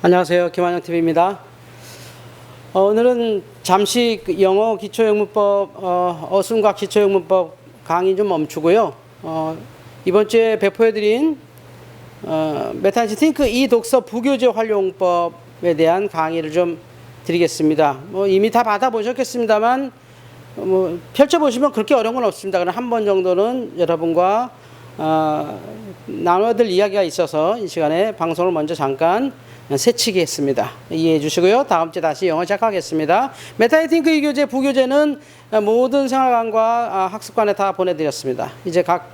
안녕하세요. 김한영 TV입니다. 오늘은 잠시 영어 기초영문법 어순과 기초영문법 강의 좀 멈추고요. 이번 주에 배포해드린 메타인지 띵크 이 독서 부교재 활용법에 대한 강의를 좀 드리겠습니다. 이미 다 받아보셨겠습니다만 펼쳐보시면 그렇게 어려운 건 없습니다. 그럼 한 번 정도는 여러분과 나눠들 이야기가 있어서 이 시간에 방송을 먼저 잠깐 새치기 했습니다. 이해해 주시고요. 다음 주에 다시 영어 시작하겠습니다. 메타인팅크 이 교재 부교재는 모든 생활관과 학습관에 다 보내드렸습니다. 이제 각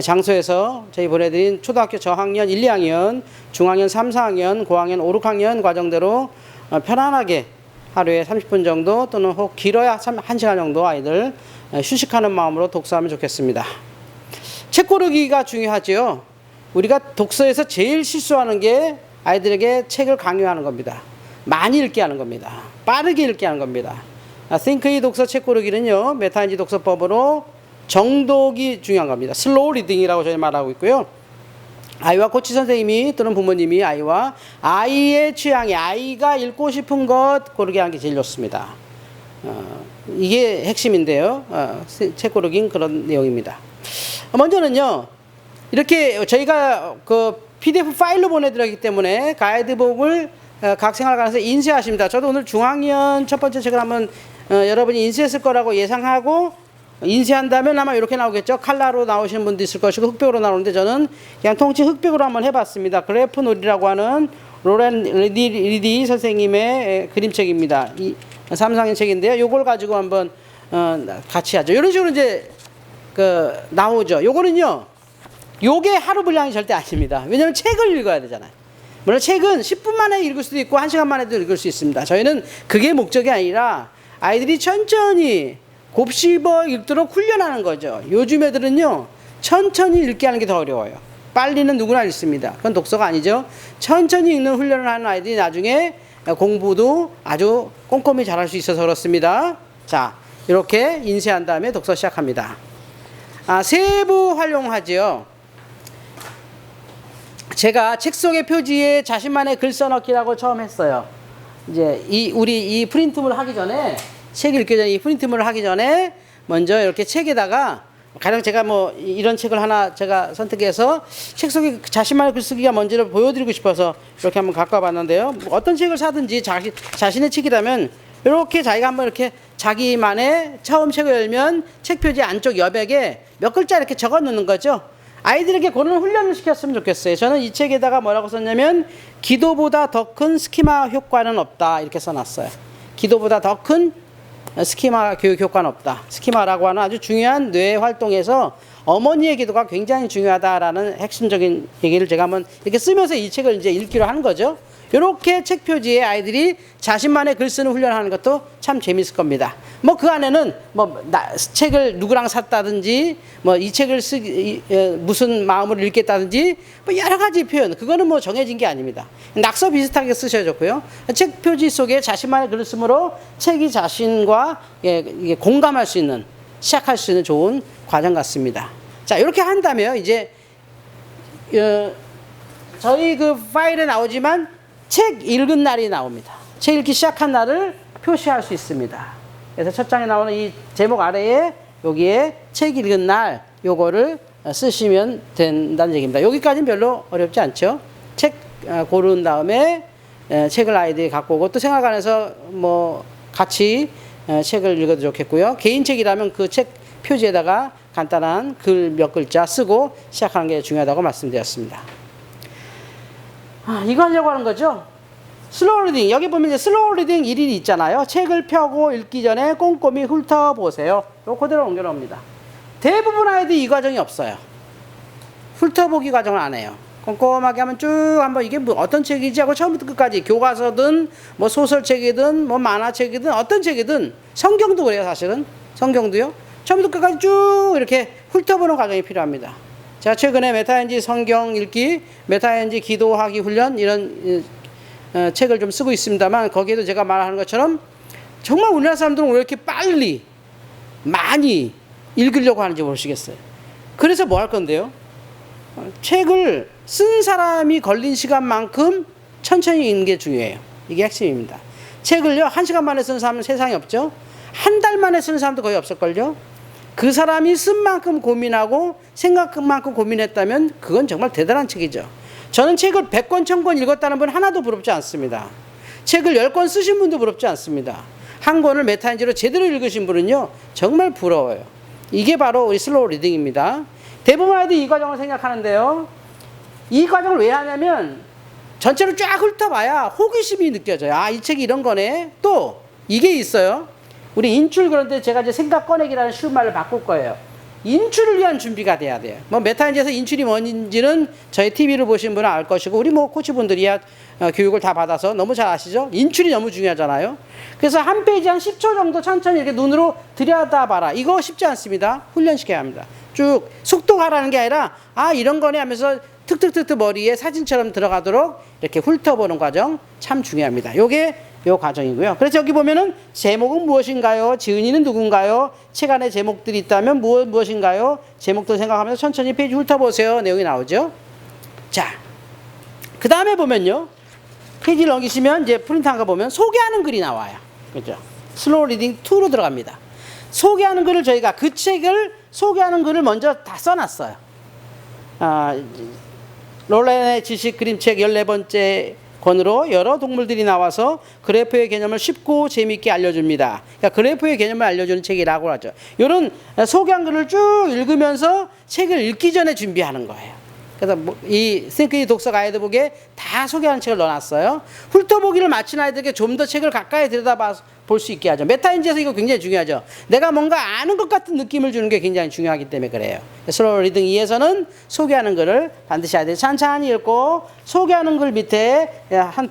장소에서 저희 보내드린 초등학교 저학년 1, 2학년, 중학년 3, 4학년, 고학년 5, 6학년 과정대로 편안하게 하루에 30분 정도 또는 혹 길어야 1시간 정도 아이들 휴식하는 마음으로 독서하면 좋겠습니다. 책 고르기가 중요하죠. 우리가 독서에서 제일 실수하는 게 아이들에게 책을 강요하는 겁니다. 많이 읽게 하는 겁니다. 빠르게 읽게 하는 겁니다. 띵크의 독서 책 고르기는요, 메타인지 독서법으로 정독이 중요한 겁니다. 슬로우 리딩이라고 저희 말하고 있고요. 아이와 코치 선생님이 또는 부모님이 아이와 아이의 취향에 아이가 읽고 싶은 것 고르게 하는 게 제일 좋습니다. 이게 핵심인데요. 책 고르기는 그런 내용입니다. 먼저는요, 이렇게 저희가 PDF 파일로 보내드렸기 때문에 가이드북을 각 생활관에서 인쇄하십니다. 저도 오늘 중학년 첫 번째 책을 한번 여러분이 인쇄했을 거라고 예상하고 인쇄한다면 아마 이렇게 나오겠죠. 칼라로 나오시는 분도 있을 것이고 흑백으로 나오는데 저는 그냥 통치 흑백으로 한번 해봤습니다. 그래프 놀이라고 하는 로렌 리디 선생님의 그림책입니다. 이 3, 4학년 책인데요. 요걸 가지고 한번 같이 하죠. 이런 식으로 이제 나오죠. 요거는요, 요게 하루 분량이 절대 아닙니다. 왜냐하면 책을 읽어야 되잖아요. 물론 책은 10분 만에 읽을 수도 있고 1시간 만에도 읽을 수 있습니다. 저희는 그게 목적이 아니라 아이들이 천천히 곱씹어 읽도록 훈련하는 거죠. 요즘 애들은요, 천천히 읽게 하는 게 더 어려워요. 빨리는 누구나 읽습니다. 그건 독서가 아니죠. 천천히 읽는 훈련을 하는 아이들이 나중에 공부도 아주 꼼꼼히 잘할 수 있어서 그렇습니다. 자, 이렇게 인쇄한 다음에 독서 시작합니다. 세부 활용하죠. 제가 책 속의 표지에 자신만의 글 써넣기라고 처음 했어요. 이제 우리 이 프린트물을 하기 전에, 책 읽기 전에 이 프린트물을 하기 전에 먼저 이렇게 책에다가 가령 제가 이런 책을 하나 제가 선택해서 책 속에 자신만의 글쓰기가 뭔지를 보여드리고 싶어서 이렇게 한번 갖고 와봤는데요. 어떤 책을 사든지 자신의 책이라면 이렇게 자기가 한번 이렇게 자기만의 처음 책을 열면 책 표지 안쪽 여백에 몇 글자 이렇게 적어 놓는 거죠. 아이들에게 그런 훈련을 시켰으면 좋겠어요. 저는 이 책에다가 뭐라고 썼냐면 기도보다 더 큰 스키마 효과는 없다 이렇게 써놨어요. 기도보다 더 큰 스키마 교육 효과는 없다. 스키마라고 하는 아주 중요한 뇌 활동에서 어머니의 기도가 굉장히 중요하다라는 핵심적인 얘기를 제가 한번 이렇게 쓰면서 이 책을 이제 읽기로 하는 거죠. 이렇게 책 표지에 아이들이 자신만의 글 쓰는 훈련하는 것도 참 재밌을 겁니다. 그 안에는 책을 누구랑 샀다든지 이 책을 무슨 마음으로 읽겠다든지 여러 가지 표현, 그거는 정해진 게 아닙니다. 낙서 비슷하게 쓰셔야 좋고요. 책 표지 속에 자신만의 글을 쓰므로 책이 자신과 공감할 수 있는, 시작할 수 있는 좋은 과정 같습니다. 자, 이렇게 한다면 이제 저희 파일에 나오지만 책 읽은 날이 나옵니다. 책 읽기 시작한 날을 표시할 수 있습니다. 그래서 첫 장에 나오는 이 제목 아래에 여기에 책 읽은 날 요거를 쓰시면 된다는 얘기입니다. 여기까지는 별로 어렵지 않죠. 책 고른 다음에 책을 아이들이 갖고 오고 또 생활관에서 같이 책을 읽어도 좋겠고요. 개인 책이라면 그 책 표지에다가 간단한 글 몇 글자 쓰고 시작하는 게 중요하다고 말씀드렸습니다. 이거 하려고 하는 거죠. 슬로우 리딩. 여기 보면 이제 슬로우 리딩 1일이 있잖아요. 책을 펴고 읽기 전에 꼼꼼히 훑어보세요. 요 그대로 옮겨놓습니다. 대부분 아이들이 이 과정이 없어요. 훑어보기 과정을 안 해요. 꼼꼼하게 하면 쭉 한번 이게 어떤 책이지 하고 처음부터 끝까지 교과서든 소설책이든 만화책이든 어떤 책이든 성경도 그래요. 사실은 성경도요. 처음부터 끝까지 쭉 이렇게 훑어보는 과정이 필요합니다. 제가 최근에 메타인지 성경 읽기, 메타인지 기도하기 훈련 이런 책을 좀 쓰고 있습니다만 거기에도 제가 말하는 것처럼 정말 우리나라 사람들은 왜 이렇게 빨리 많이 읽으려고 하는지 모르시겠어요. 그래서 뭐 할 건데요? 책을 쓴 사람이 걸린 시간만큼 천천히 읽는 게 중요해요. 이게 핵심입니다. 책을요, 1시간 만에 쓰는 사람은 세상에 없죠? 한 달 만에 쓰는 사람도 거의 없을걸요? 그 사람이 쓴 만큼 고민하고 생각만큼 고민했다면 그건 정말 대단한 책이죠. 저는 책을 100권, 1000권 읽었다는 분 하나도 부럽지 않습니다. 책을 10권 쓰신 분도 부럽지 않습니다. 한 권을 메타인지로 제대로 읽으신 분은요, 정말 부러워요. 이게 바로 우리 슬로우 리딩입니다. 대부분 아이들이 이 과정을 생각하는데요. 이 과정을 왜 하냐면 전체로 쫙 훑어봐야 호기심이 느껴져요. 아, 이 책이 이런 거네. 또 이게 있어요. 우리 인출 그런데 제가 이제 생각 꺼내기라는 쉬운 말을 바꿀 거예요. 인출을 위한 준비가 돼야 돼요. 뭐 메타인지에서 인출이 뭔지는 저희 TV를 보신 분은 알 것이고 우리 뭐 코치분들이야 교육을 다 받아서 너무 잘 아시죠? 인출이 너무 중요하잖아요. 그래서 한 페이지 한 10초 정도 천천히 이렇게 눈으로 들여다봐라. 이거 쉽지 않습니다. 훈련시켜야 합니다. 쭉 속독하라는 게 아니라 아 이런 거네 하면서 툭툭툭툭 머리에 사진처럼 들어가도록 이렇게 훑어보는 과정 참 중요합니다. 요게 요 과정이고요. 그래서 여기 보면은 제목은 무엇인가요? 지은이는 누군가요? 책 안에 제목들이 있다면 무엇인가요? 제목들 생각하면서 천천히 페이지 훑어보세요. 내용이 나오죠. 자, 그 다음에 보면요. 페이지를 넘기시면 이제 프린트한 거 보면 소개하는 글이 나와요. 그죠? 슬로우 리딩 2로 들어갑니다. 소개하는 글을 저희가 그 책을 소개하는 글을 먼저 다 써놨어요. 롤렌의 지식 그림책 14번째 권으로 여러 동물들이 나와서 그래프의 개념을 쉽고 재미있게 알려줍니다. 그러니까 그래프의 개념을 알려주는 책이라고 하죠. 이런 소개한 글을 쭉 읽으면서 책을 읽기 전에 준비하는 거예요. 그래서 이 싱크이 독서 가이드북에 다 소개하는 책을 넣어놨어요. 훑어보기를 마친 아이들에게 좀 더 책을 가까이 들여다봐 볼 수 있게 하죠. 메타인지에서 이거 굉장히 중요하죠. 내가 뭔가 아는 것 같은 느낌을 주는 게 굉장히 중요하기 때문에 그래요. 슬로우 리딩 2에서는 소개하는 글을 반드시 아이들이 찬찬히 읽고 소개하는 글 밑에 한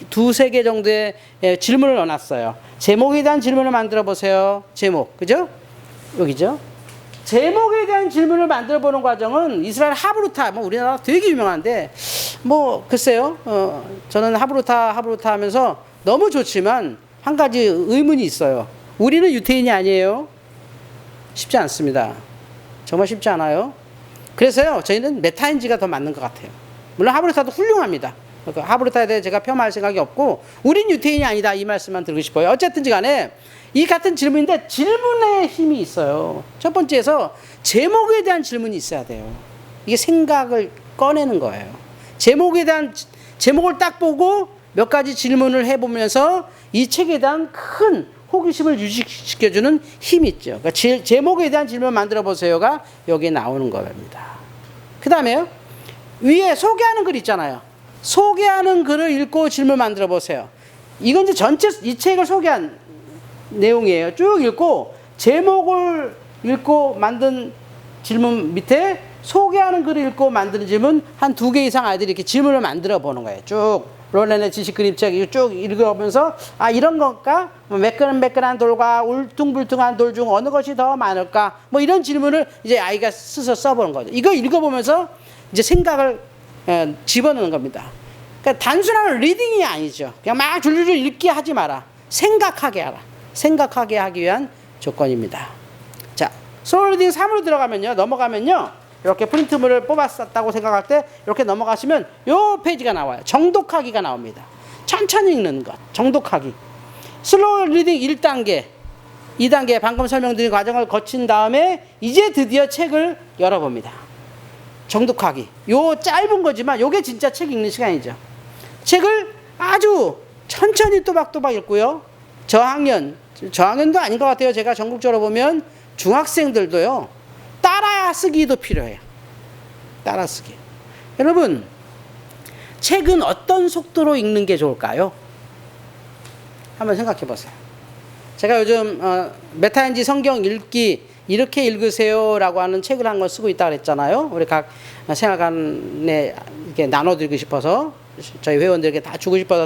두세 개 정도의 질문을 넣어놨어요. 제목에 대한 질문을 만들어 보세요. 제목, 그죠? 여기죠. 제목에 대한 질문을 만들어 보는 과정은 이스라엘 하브루타, 뭐 우리나라 되게 유명한데, 뭐 글쎄요, 저는 하브루타 하면서 너무 좋지만 한 가지 의문이 있어요. 우리는 유태인이 아니에요. 쉽지 않습니다. 정말 쉽지 않아요. 그래서요, 저희는 메타인지가 더 맞는 것 같아요. 물론 하브루타도 훌륭합니다. 그러니까 하브루타에 대해 제가 폄하할 생각이 없고, 우린 유태인이 아니다 이 말씀만 드리고 싶어요. 어쨌든지 간에 이 같은 질문인데 질문에 힘이 있어요. 첫 번째에서 제목에 대한 질문이 있어야 돼요. 이게 생각을 꺼내는 거예요. 제목을 딱 보고 몇 가지 질문을 해보면서 이 책에 대한 큰 호기심을 유지시켜주는 힘이 있죠. 그러니까 제목에 대한 질문을 만들어 보세요가 여기에 나오는 겁니다. 그 다음에요. 위에 소개하는 글 있잖아요. 소개하는 글을 읽고 질문 만들어 보세요. 이건 이제 전체 이 책을 소개한 내용이에요. 쭉 읽고 제목을 읽고 만든 질문 밑에 소개하는 글을 읽고 만드는 질문 한 2개 이상 아이들이 이렇게 질문을 만들어 보는 거예요. 쭉 롤렌의 지식 그림책 쭉 읽어보면서 아 이런 건가? 매끈한 돌과 울퉁불퉁한 돌 중 어느 것이 더 많을까? 뭐 이런 질문을 이제 아이가 스스로 써보는 거죠. 이거 읽어보면서 이제 생각을 집어넣는 겁니다. 그러니까 단순한 리딩이 아니죠. 그냥 막 줄줄줄 읽기 하지 마라. 생각하게 하라. 생각하게 하기 위한 조건입니다. 자, 슬로우 리딩 3으로 들어가면요. 넘어가면요. 이렇게 프린트물을 뽑았었다고 생각할 때 이렇게 넘어가시면 요 페이지가 나와요. 정독하기가 나옵니다. 천천히 읽는 것. 정독하기. 슬로우 리딩 1단계, 2단계 방금 설명드린 과정을 거친 다음에 이제 드디어 책을 열어봅니다. 정독하기. 요 짧은 거지만 요게 진짜 책 읽는 시간이죠. 책을 아주 천천히 또박또박 읽고요. 저학년도 아닌 것 같아요. 제가 전국적으로 보면 중학생들도요. 따라쓰기도 필요해요. 따라쓰기. 여러분, 책은 어떤 속도로 읽는 게 좋을까요? 한번 생각해 보세요. 제가 요즘 메타인지 성경 읽기 이렇게 읽으세요라고 하는 책을 한 권 쓰고 있다고 그랬잖아요. 우리 각 생활관에 이렇게 나눠드리고 싶어서 저희 회원들에게 다 주고 싶어서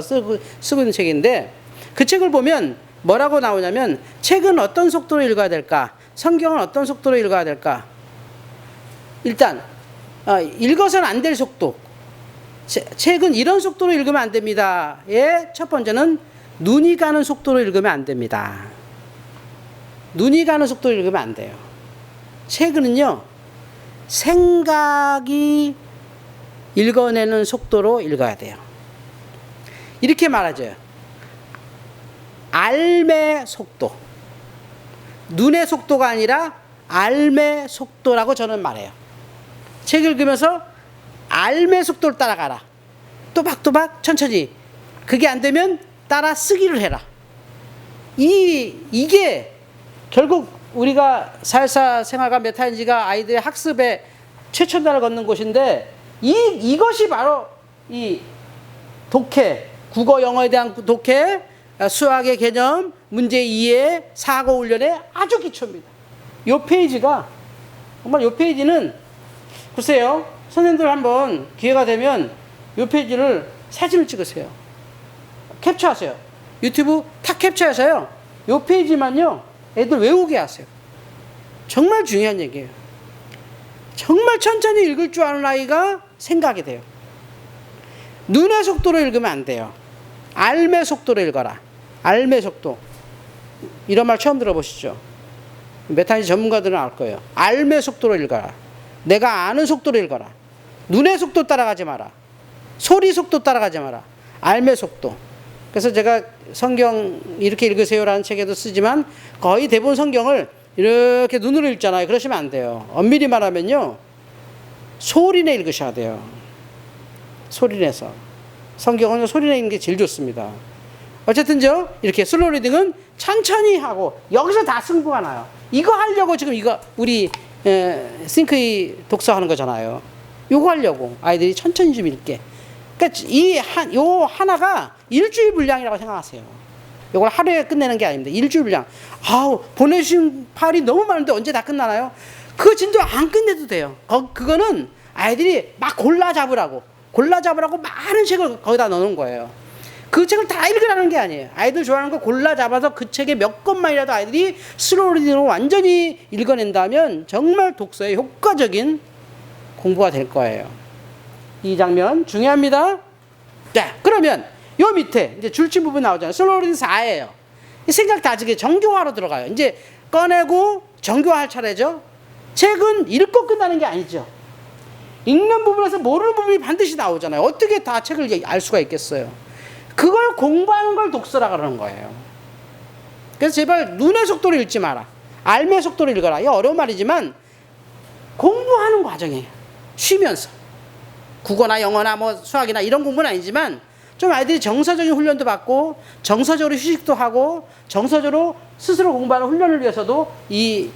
쓰고 있는 책인데 그 책을 보면 뭐라고 나오냐면 책은 어떤 속도로 읽어야 될까? 성경은 어떤 속도로 읽어야 될까? 일단 읽어서는 안 될 속도. 책은 이런 속도로 읽으면 안 됩니다. 첫 번째는 눈이 가는 속도로 읽으면 안 됩니다. 눈이 가는 속도로 읽으면 안 돼요. 책은요, 생각이 읽어내는 속도로 읽어야 돼요. 이렇게 말하죠. 알매 속도. 눈의 속도가 아니라 알매 속도라고 저는 말해요. 책 읽으면서 알매 속도를 따라가라. 또박또박 천천히. 그게 안 되면 따라 쓰기를 해라. 이게 결국 우리가 4.14 생활과 메타인지가 아이들의 학습에 최첨단을 걷는 곳인데 이것이 바로 이 독해, 국어 영어에 대한 독해, 수학의 개념, 문제 이해, 사고 훈련의 아주 기초입니다. 이 페이지가 정말 이 페이지는 글쎄요, 선생님들 한번 기회가 되면 이 페이지를 사진을 찍으세요. 캡처하세요. 유튜브 탁 캡처해서요. 이 페이지만요, 애들 외우게 하세요. 정말 중요한 얘기예요. 정말 천천히 읽을 줄 아는 아이가 생각이 돼요. 눈의 속도로 읽으면 안 돼요. 알매 속도로 읽어라. 알매 속도. 이런 말 처음 들어보시죠? 메타인지 전문가들은 알 거예요. 알매 속도로 읽어라. 내가 아는 속도로 읽어라. 눈의 속도 따라가지 마라. 소리 속도 따라가지 마라. 알매 속도. 그래서 제가 성경 이렇게 읽으세요라는 책에도 쓰지만 거의 대부분 성경을 이렇게 눈으로 읽잖아요. 그러시면 안 돼요. 엄밀히 말하면요, 소리내 읽으셔야 돼요. 소리내서. 성경은 소리내 읽는 게 제일 좋습니다. 어쨌든요, 이렇게 슬로우 리딩은 천천히 하고 여기서 다 승부가 나요. 이거 하려고 지금 이거 우리 싱크이 독서하는 거잖아요. 요거 하려고 아이들이 천천히 좀 읽게. 그러니까 요 하나가 일주일 분량이라고 생각하세요. 요걸 하루에 끝내는 게 아닙니다. 일주일 분량. 아우, 보내주신 파일이 너무 많은데 언제 다 끝나나요? 그거 진짜 안 끝내도 돼요. 그거는 아이들이 막 골라 잡으라고 많은 책을 거기다 넣는 거예요. 그 책을 다 읽으라는 게 아니에요. 아이들 좋아하는 거 골라 잡아서 그 책의 몇 권만이라도 아이들이 슬로우 리딩으로 완전히 읽어낸다면 정말 독서에 효과적인 공부가 될 거예요. 이 장면 중요합니다. 자, 그러면 요 밑에 이제 줄침 부분 나오잖아요. 슬로우 리딩 4예요. 생각 다지게 정교화로 들어가요. 이제 꺼내고 정교화할 차례죠. 책은 읽고 끝나는 게 아니죠. 읽는 부분에서 모르는 부분이 반드시 나오잖아요. 어떻게 다 책을 알 수가 있겠어요. 그걸 공부하는 걸 독서라 그러는 거예요. 그래서 제발 눈의 속도로 읽지 마라. 알매 속도로 읽어라. 이거 어려운 말이지만 공부하는 과정이에요. 쉬면서. 국어나 영어나 뭐 수학이나 이런 공부는 아니지만 좀 아이들이 정서적인 훈련도 받고 정서적으로 휴식도 하고 정서적으로 스스로 공부하는 훈련을 위해서도 이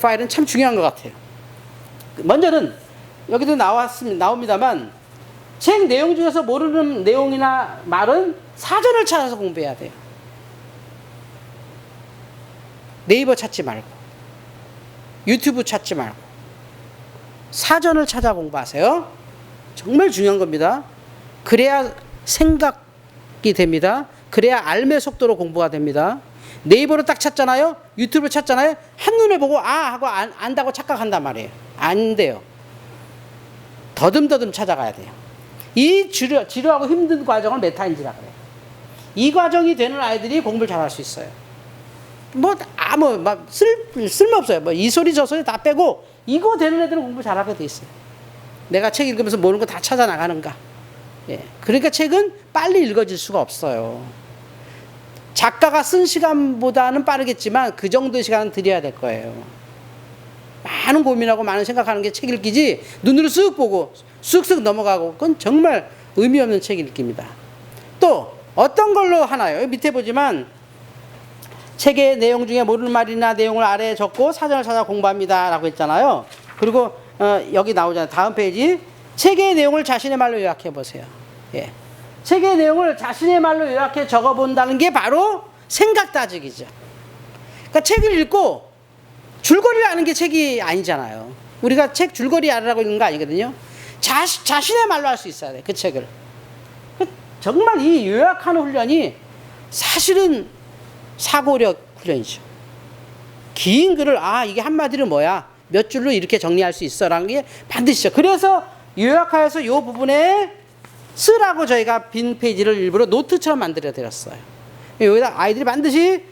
파일은 참 중요한 것 같아요. 먼저는 여기도 나옵니다만 책 내용 중에서 모르는 내용이나 말은 사전을 찾아서 공부해야 돼요. 네이버 찾지 말고 유튜브 찾지 말고 사전을 찾아 공부하세요. 정말 중요한 겁니다. 그래야 생각이 됩니다. 그래야 알매 속도로 공부가 됩니다. 네이버로 딱 찾잖아요. 유튜브로 찾잖아요. 한눈에 보고 하고 안다고 착각한단 말이에요. 안 돼요. 더듬더듬 찾아가야 돼요. 이 지루하고 힘든 과정을 메타인지라 그래요. 이 과정이 되는 아이들이 공부를 잘할 수 있어요. 쓸모없어요. 이 소리 저 소리 다 빼고 이거 되는 애들은 공부 잘하게 돼 있어요. 내가 책 읽으면서 모르는 거 다 찾아 나가는가. 예. 그러니까 책은 빨리 읽어질 수가 없어요. 작가가 쓴 시간보다는 빠르겠지만 그 정도의 시간은 드려야 될 거예요. 많은 고민하고 많은 생각하는 게 책 읽기지 눈으로 쓱 보고 쓱쓱 넘어가고 그건 정말 의미 없는 책 읽기입니다. 또 어떤 걸로 하나요? 여기 밑에 보지만 책의 내용 중에 모르는 말이나 내용을 아래에 적고 사전을 찾아 공부합니다 라고 했잖아요. 그리고 여기 나오잖아요. 다음 페이지. 책의 내용을 자신의 말로 요약해 보세요. 예. 책의 내용을 자신의 말로 요약해 적어본다는 게 바로 생각 다지기죠. 그러니까 책을 읽고 줄거리를 아는 게 책이 아니잖아요. 우리가 책 줄거리 알으라고 읽는 거 아니거든요. 자신의 말로 할 수 있어야 돼, 그 책을. 정말 이 요약하는 훈련이 사실은 사고력 훈련이죠. 긴 글을 이게 한마디로 뭐야, 몇 줄로 이렇게 정리할 수 있어라는 게 반드시죠. 그래서 요약하여서 이 부분에 쓰라고 저희가 빈 페이지를 일부러 노트처럼 만들어 드렸어요. 여기다 아이들이 반드시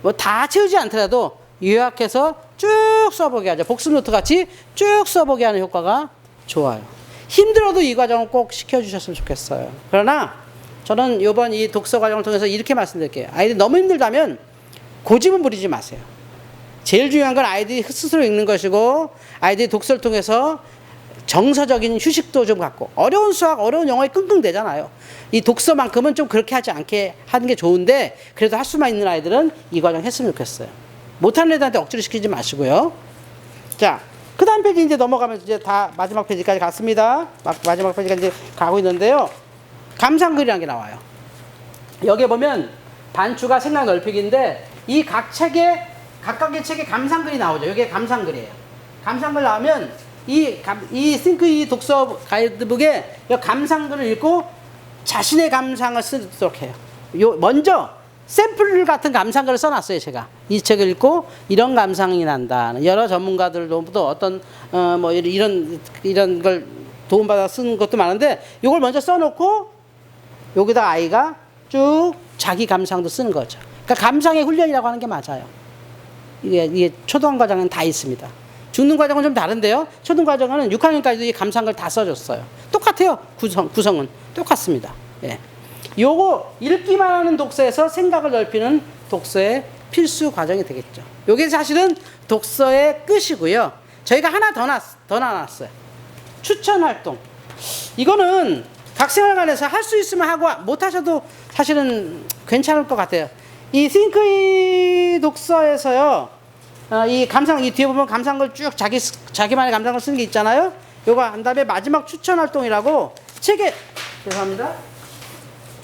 뭐 다 채우지 않더라도 요약해서 쭉 써보게 하죠. 복습 노트 같이 쭉 써보게 하는 효과가 좋아요. 힘들어도 이 과정을 꼭 시켜주셨으면 좋겠어요. 그러나 저는 이번 이 독서 과정을 통해서 이렇게 말씀드릴게요. 아이들이 너무 힘들다면 고집은 부리지 마세요. 제일 중요한 건 아이들이 스스로 읽는 것이고, 아이들이 독서를 통해서 정서적인 휴식도 좀 갖고, 어려운 수학, 어려운 영어에 끙끙대잖아요. 이 독서만큼은 좀 그렇게 하지 않게 하는 게 좋은데, 그래도 할 수만 있는 아이들은 이 과정 했으면 좋겠어요. 못하는 애들한테 억지로 시키지 마시고요. 자, 그 다음 페이지 이제 넘어가면서 이제 다 마지막 페이지까지 갔습니다. 마지막 페이지까지 이제 가고 있는데요. 감상글이라는 게 나와요. 여기에 보면 반추가 생각 넓히기인데, 이 각각의 책에 감상글이 나오죠. 여기에 감상글이에요. 감상글 나오면 이 think 이 독서 가이드북에 이 감상글을 읽고 자신의 감상을 쓰도록 해요. 먼저 샘플 같은 감상글을 써놨어요. 제가 이 책을 읽고 이런 감상이 난다. 여러 전문가들로부터 어떤 뭐 이런 걸 도움받아 쓴 것도 많은데, 이걸 먼저 써놓고 여기다 아이가 쭉 자기 감상도 쓰는 거죠. 그러니까 감상의 훈련이라고 하는 게 맞아요. 이게 초등 과정은 다 있습니다. 중등 과정은 좀 다른데요. 초등 과정은 6학년까지도 이 감상글 다 써줬어요. 똑같아요. 구성은 똑같습니다. 예. 요거 읽기만 하는 독서에서 생각을 넓히는 독서의 필수 과정이 되겠죠. 요게 사실은 독서의 끝이고요. 저희가 하나 더 나눴어요. 추천 활동. 이거는 각 생활관에서 할 수 있으면 하고 못 하셔도 사실은 괜찮을 것 같아요. 이 think 독서에서요, 이 감상, 이 뒤에 보면 감상글 쭉 자기만의 감상글 쓰는 게 있잖아요. 요거 한 다음에 마지막 추천 활동이라고 죄송합니다.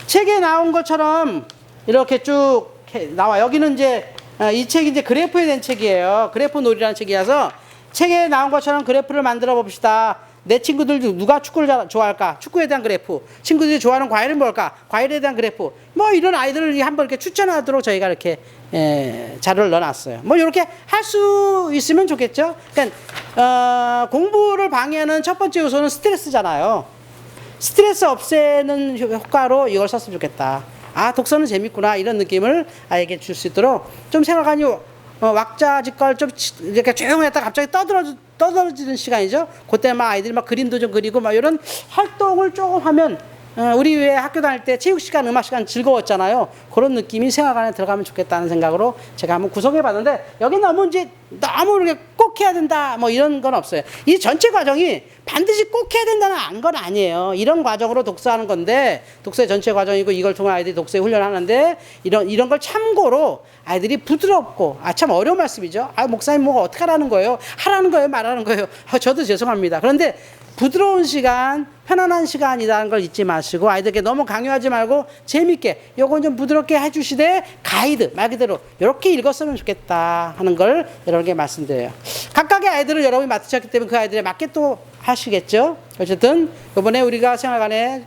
책에 나온 것처럼 이렇게 쭉 나와. 여기는 이제 이 책이 이제 그래프에 된 책이에요. 그래프 놀이라는 책이라서 책에 나온 것처럼 그래프를 만들어 봅시다. 내 친구들 누가 축구를 좋아할까? 축구에 대한 그래프. 친구들이 좋아하는 과일은 뭘까? 과일에 대한 그래프. 뭐 이런 아이들을 한번 이렇게 추천하도록 저희가 이렇게 자료를 넣어놨어요. 뭐 이렇게 할 수 있으면 좋겠죠. 그러니까 공부를 방해하는 첫 번째 요소는 스트레스잖아요. 스트레스 없애는 효과로 이걸 썼으면 좋겠다. 아, 독서는 재밌구나, 이런 느낌을 아이에게 줄 수 있도록 좀 생각하니 왁자지껄 좀 이렇게 조용했다 갑자기 떠들어지는 시간이죠. 그때 막 아이들이 막 그림도 좀 그리고 막 이런 활동을 조금 하면, 우리 왜 학교 다닐 때 체육 시간, 음악 시간 즐거웠잖아요. 그런 느낌이 생활관에 들어가면 좋겠다는 생각으로 제가 한번 구성해 봤는데, 여기 너무 이렇게 꼭 해야 된다 뭐 이런 건 없어요. 이 전체 과정이 반드시 꼭 해야 된다는 건 아니에요. 이런 과정으로 독서하는 건데, 독서의 전체 과정이고, 이걸 통해 아이들이 독서에 훈련하는데, 이런 걸 참고로 아이들이 부드럽고, 참 어려운 말씀이죠. 목사님 뭐가 어떻게 하라는 거예요? 하라는 거예요? 말하는 거예요? 저도 죄송합니다. 그런데 부드러운 시간, 편안한 시간이라는 걸 잊지 마시고, 아이들에게 너무 강요하지 말고 재밌게, 요건 좀 부드럽게 해주시되, 가이드 말 그대로 이렇게 읽었으면 좋겠다 하는 걸 여러분께 말씀드려요. 각각의 아이들을 여러분이 맡으셨기 때문에 그 아이들에 맞게 또 하시겠죠. 어쨌든 이번에 우리가 생활관에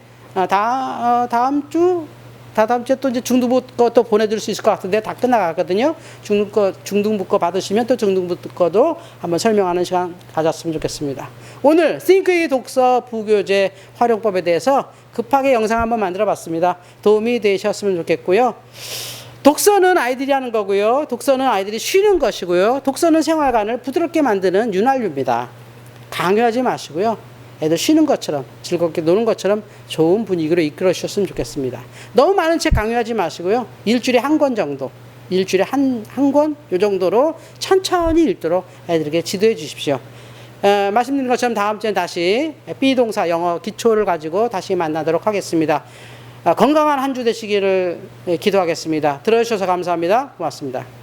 다음 주에 또 이제 중등부 것도 보내드릴 수 있을 것 같은데 다 끝나갔거든요. 중등부 거 받으시면 또 중등부 거도 한번 설명하는 시간 가졌으면 좋겠습니다. 오늘 think 독서 부교재 활용법에 대해서 급하게 영상 한번 만들어 봤습니다. 도움이 되셨으면 좋겠고요. 독서는 아이들이 하는 거고요. 독서는 아이들이 쉬는 것이고요. 독서는 생활관을 부드럽게 만드는 윤활유입니다. 강요하지 마시고요. 애들 쉬는 것처럼, 즐겁게 노는 것처럼 좋은 분위기로 이끌어 주셨으면 좋겠습니다. 너무 많은 책 강요하지 마시고요. 일주일에 한 권 정도, 일주일에 한 권 요 정도로 천천히 읽도록 애들에게 지도해 주십시오. 말씀드린 것처럼 다음 주엔 다시 B동사 영어 기초를 가지고 다시 만나도록 하겠습니다. 건강한 한 주 되시기를 기도하겠습니다. 들어주셔서 감사합니다. 고맙습니다.